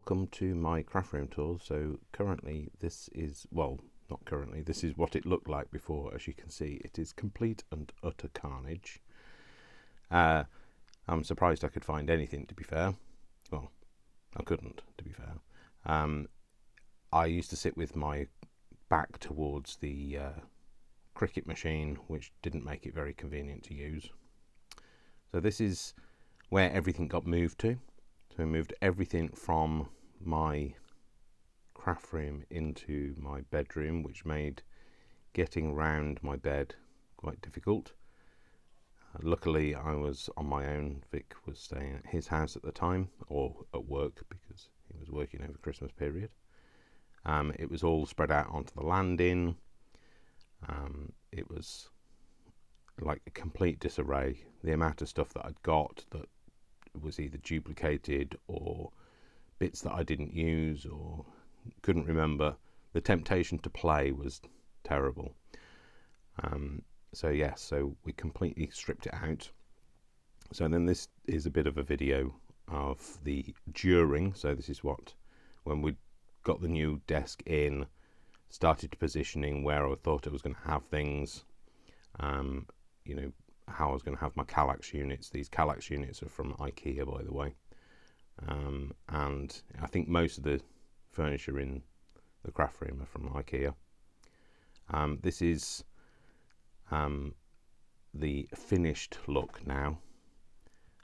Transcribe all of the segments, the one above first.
welcome to my craft room tour. So currently this is, well, not currently, this is what it looked like before. As you can see, it is complete and utter carnage. I'm surprised I could find anything, to be fair. Well, I couldn't, to be fair. I used to sit with my back towards the cricket machine, which didn't make it very convenient to use. So this is where everything got moved to. So I moved everything from my craft room into my bedroom, which made getting round my bed quite difficult. Luckily I was on my own. Vic was staying at his house at the time, or at work, because he was working over the Christmas period. It was all spread out onto the landing. It was like a complete disarray. The amount of stuff that I'd got that was either duplicated or bits that I didn't use or couldn't remember. The temptation to play was terrible. So yes, so we completely stripped it out. So then this is a bit of a video of the during. So this is what, when we got the new desk in, started positioning where I thought I was going to have things, you know, how I was going to have my Kallax units. These Kallax units are from IKEA, by the way, and I think most of the furniture in the craft room are from IKEA. This is the finished look now.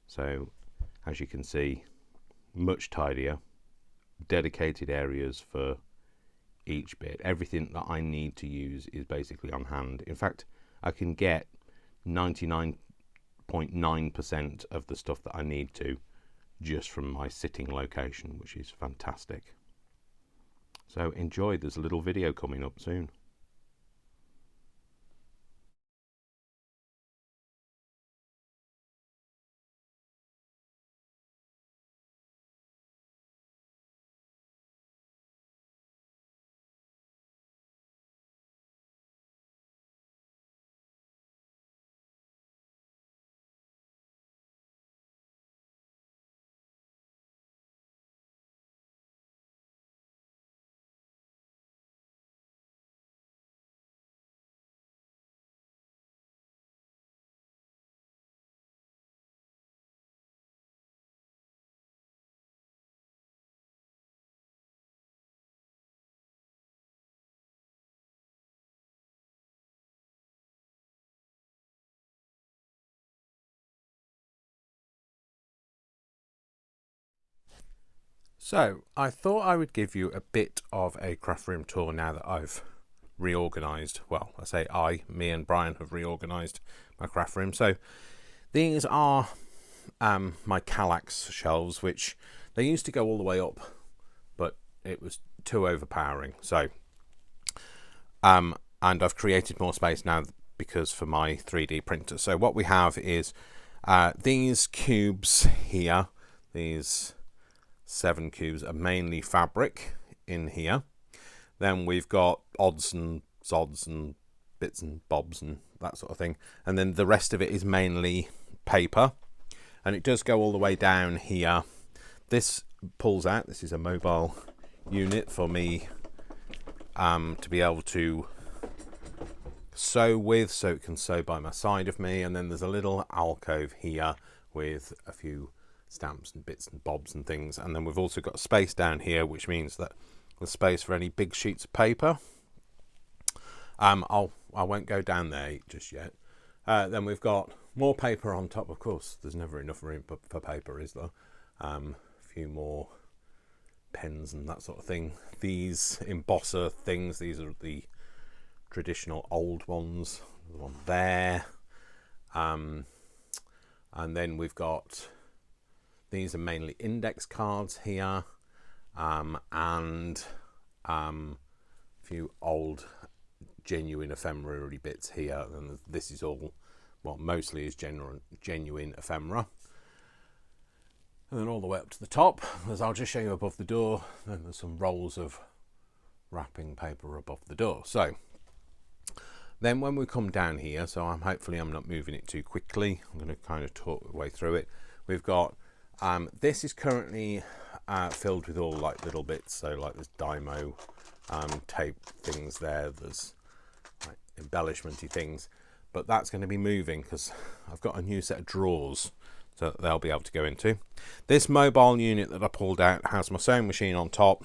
So as you can see, much tidier, dedicated areas for each bit. Everything that I need to use is basically on hand. In fact, I can get 99.9% of the stuff that I need to just from my sitting location, which is fantastic. So enjoy, there's a little video coming up soon. So I thought I would give you a bit of a craft room tour now that I've reorganised. Well, I say me and Brian have reorganised my craft room. So these are my Kallax shelves, which they used to go all the way up, but it was too overpowering. So and I've created more space now because for my 3D printer. So what we have is these cubes here, these 7 cubes, are mainly fabric in here. Then we've got odds and sods and bits and bobs and that sort of thing, and then the rest of it is mainly paper, and it does go all the way down here. This pulls out. This is a mobile unit for me to be able to sew with, so it can sew by my side of me. And then there's a little alcove here with a few stamps and bits and bobs and things, and then we've also got space down here, which means that there's space for any big sheets of paper. I won't go down there just yet. Then we've got more paper on top. Of course, there's never enough room for paper, is there? A few more pens and that sort of thing. These embosser things, these are the traditional old ones. The one there, and then we've got, these are mainly index cards here, and a few old genuine ephemera bits here. And this is all, well, mostly is genuine ephemera. And then all the way up to the top, as I'll just show you above the door, then there's some rolls of wrapping paper above the door. So then when we come down here, so hopefully I'm not moving it too quickly, I'm going to kind of talk the way through it. We've got this is currently filled with all like little bits. So like there's Dymo tape things there. There's like embellishmenty things, but that's going to be moving because I've got a new set of drawers so they'll be able to go into. This mobile unit that I pulled out has my sewing machine on top.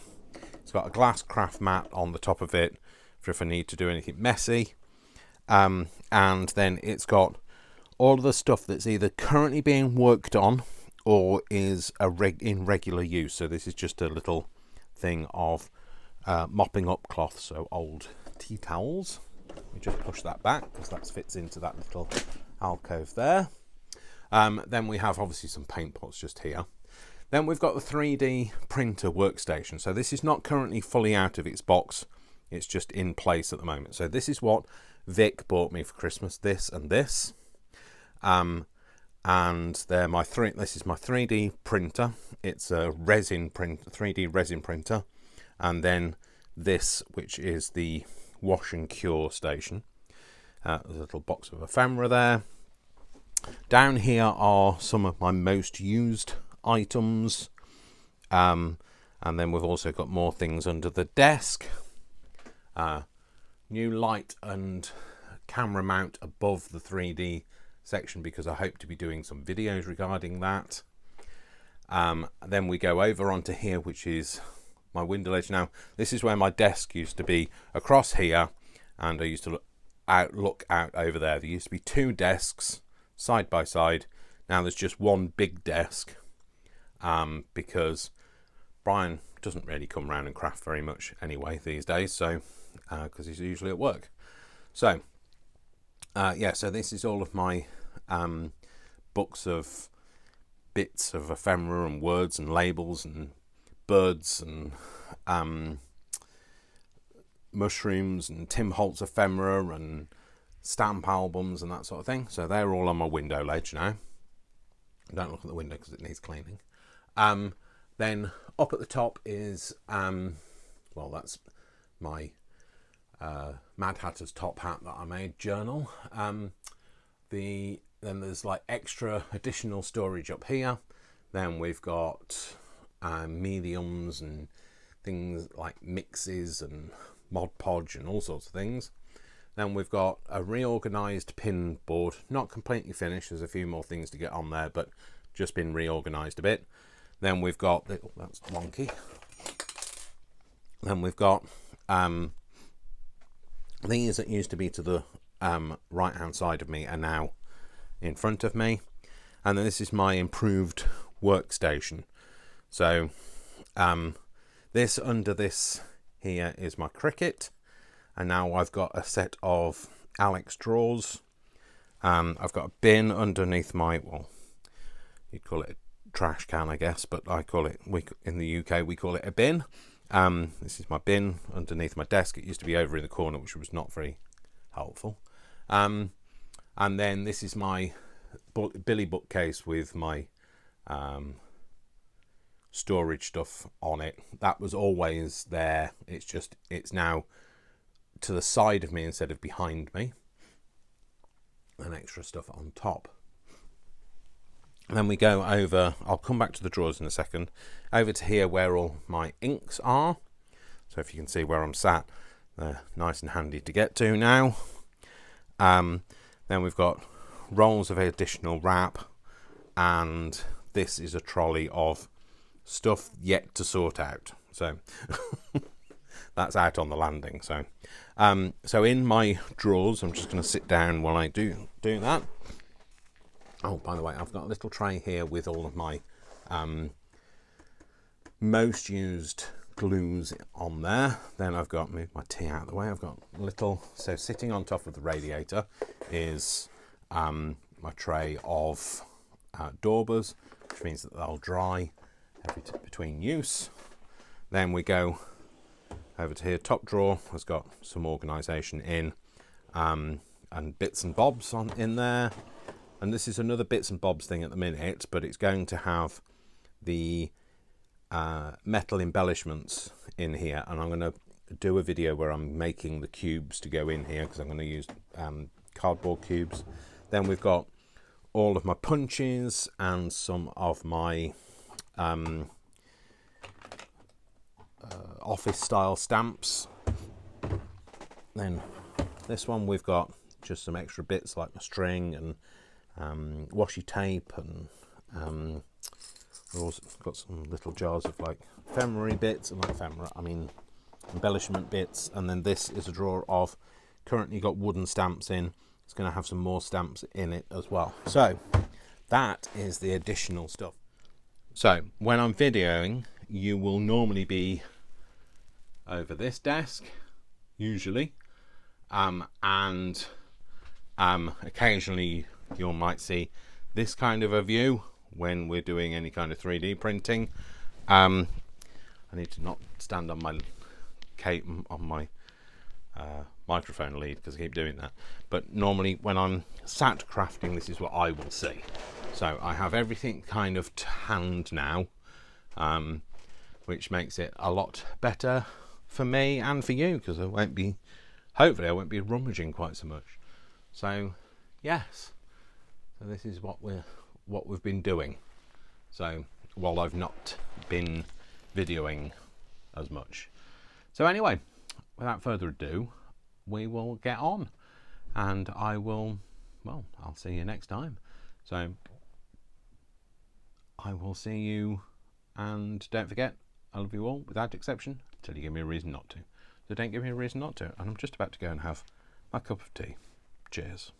It's got a glass craft mat on the top of it for if I need to do anything messy. And then it's got all of the stuff that's either currently being worked on or is in regular use. So this is just a little thing of mopping up cloth, so old tea towels. We just push that back because that fits into that little alcove there. Then we have obviously some paint pots just here. Then we've got the 3D printer workstation. So this is not currently fully out of its box. It's just in place at the moment. So this is what Vic bought me for Christmas, this and this. And they're my this is my 3D printer. It's a resin print, 3D resin printer. And then this, which is the wash and cure station. There's a little box of ephemera there. Down here are some of my most used items. And then we've also got more things under the desk. New light and camera mount above the 3D section because I hope to be doing some videos regarding that. Then we go over onto here, which is my window ledge. Now this is where my desk used to be, across here, and I used to look out over there. There used to be two desks side by side. Now there's just one big desk because Brian doesn't really come around and craft very much anyway these days, so because he's usually at work. So yeah, so this is all of my books of bits of ephemera and words and labels and birds and mushrooms and Tim Holtz ephemera and stamp albums and that sort of thing. So they're all on my window ledge now. Don't look at the window because it needs cleaning. Then up at the top is well, that's my Mad Hatter's top hat that I made journal. Then there's like extra additional storage up here. Then we've got mediums and things like mixes and Mod Podge and all sorts of things. Then we've got a reorganised pin board, not completely finished. There's a few more things to get on there, but just been reorganised a bit. Then we've got oh, that's wonky. Then we've got these that used to be to the right hand side of me are now in front of me. And then this is my improved workstation. So this under this here is my Cricut. And now I've got a set of Alex drawers. I've got a bin underneath my, well, you'd call it a trash can, I guess, but I call it, in the UK, we call it a bin. This is my bin underneath my desk. It used to be over in the corner, which was not very helpful. And then this is my Billy bookcase with my storage stuff on it. That was always there. It's now to the side of me instead of behind me, and extra stuff on top. And then we go over, I'll come back to the drawers in a second, over to here where all my inks are. So if you can see where I'm sat, they're nice and handy to get to now. Then we've got rolls of additional wrap, and this is a trolley of stuff yet to sort out. So that's out on the landing. So so in my drawers, I'm just going to sit down while I do that. Oh, by the way, I've got a little tray here with all of my most used glues on there. Then I've got, move my tea out of the way, I've got little, so sitting on top of the radiator is my tray of daubers, which means that they'll dry between use. Then we go over to here. Top drawer has got some organisation in, and bits and bobs in there. And this is another bits and bobs thing at the minute, but it's going to have the metal embellishments in here, and I'm going to do a video where I'm making the cubes to go in here because I'm going to use cardboard cubes. Then we've got all of my punches and some of my office style stamps. Then this one we've got just some extra bits like a string and washi tape, and we've also got some little jars of like ephemera bits, and embellishment bits. And then this is a drawer of currently got wooden stamps in. It's going to have some more stamps in it as well. So that is the additional stuff. So when I'm videoing, you will normally be over this desk, usually, and occasionally you might see this kind of a view when we're doing any kind of 3D printing. I need to not stand on my microphone lead because I keep doing that. But normally when I'm sat crafting, this is what I will see. So I have everything kind of to hand now, which makes it a lot better for me and for you, because hopefully I won't be rummaging quite so much. So yes, so this is what we've been doing. So while I've not been videoing as much. So anyway, without further ado, we will get on, and I'll see you next time. So I will see you, and don't forget, I love you all without exception until you give me a reason not to. So don't give me a reason not to. And I'm just about to go and have my cup of tea. Cheers.